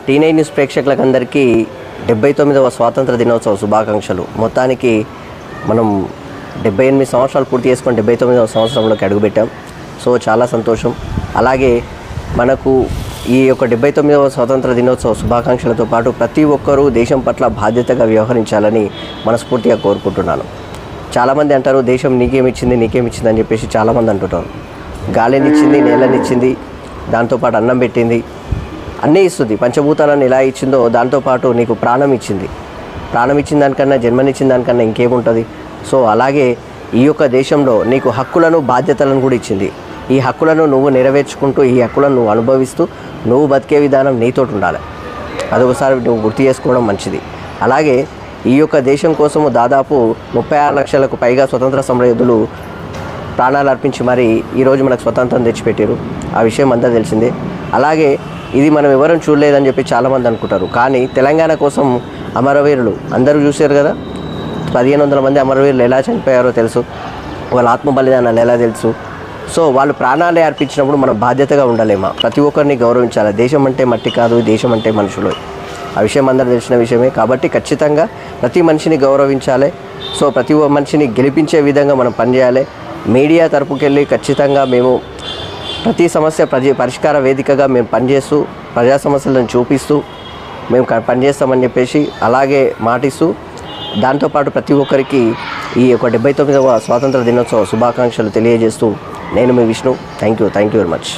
Teenage news ప్రేక్షకులకు అందరికీ 79వ స్వాతంత్ర దినోత్సవ శుభాకాంక్షలు. మొత్తానికి మనం 78 సంవత్సరాలు పూర్తి చేసుకొని 79వ సంవత్సరంలోకి అడుగుపెట్టాం. సో చాలా సంతోషం. అలాగే మనకు ఈ యొక్క 79వ స్వాతంత్ర దినోత్సవ శుభాకాంక్షలతో పాటు ప్రతి ఒక్కరూ దేశం పట్ల బాధ్యతగా వ్యవహరించాలని మనస్ఫూర్తిగా కోరుకుంటున్నాను. చాలామంది అంటారు దేశం నీకేమిచ్చింది అని చెప్పేసి చాలామంది అంటుంటారు. గాలినిచ్చింది, నేలనిచ్చింది, దాంతోపాటు అన్నం పెట్టింది, అన్నీ ఇస్తుంది. పంచభూతాలను ఎలా ఇచ్చిందో దాంతోపాటు నీకు ప్రాణం ఇచ్చింది. ప్రాణం ఇచ్చిన దానికన్నా, జన్మనిచ్చిన దానికన్నా ఇంకేముంటుంది. సో అలాగే ఈ యొక్క దేశంలో నీకు హక్కులను, బాధ్యతలను కూడా ఇచ్చింది. ఈ హక్కులను నువ్వు నెరవేర్చుకుంటూ, ఈ హక్కులను నువ్వు అనుభవిస్తూ, నువ్వు బతికే విధానం నీతోటి ఉండాలి. అదొకసారి నువ్వు గుర్తు చేసుకోవడం మంచిది. అలాగే ఈ యొక్క దేశం కోసము దాదాపు 36 లక్షలకు పైగా స్వతంత్ర సమరయోధులు ప్రాణాలు అర్పించి మరి ఈరోజు మనకు స్వతంత్రం తెచ్చిపెట్టారు. ఆ విషయం అంతా తెలిసిందే. అలాగే ఇది మనం ఎవరం చూడలేదని చెప్పి చాలామంది అనుకుంటారు. కానీ తెలంగాణ కోసం అమరవీరులు అందరూ చూశారు కదా. 1500 మంది అమరవీరులు ఎలా చనిపోయారో తెలుసు, వాళ్ళ ఆత్మ బలిదానాలు ఎలా తెలుసు. సో వాళ్ళు ప్రాణాలే అర్పించినప్పుడు మనం బాధ్యతగా ఉండలేమా? ప్రతి ఒక్కరిని గౌరవించాలి. దేశం అంటే మట్టి కాదు, దేశం అంటే మనుషులు. ఆ విషయం అందరూ తెలిసిన విషయమే. కాబట్టి ఖచ్చితంగా ప్రతి మనిషిని గౌరవించాలి. సో ప్రతి మనిషిని గెలిపించే విధంగా మనం పనిచేయాలి. మీడియా తరపుకెళ్ళి ఖచ్చితంగా మేము ప్రతి సమస్య పరిష్కార వేదికగా మేము పనిచేస్తూ, ప్రజా సమస్యలను చూపిస్తూ మేము పనిచేస్తామని చెప్పేసి అలాగే మాటిస్తూ, దాంతోపాటు ప్రతి ఒక్కరికి ఈ యొక్క 79వ స్వాతంత్ర దినోత్సవ శుభాకాంక్షలు తెలియజేస్తూ నేను మీ Vishnu. Thank you very much.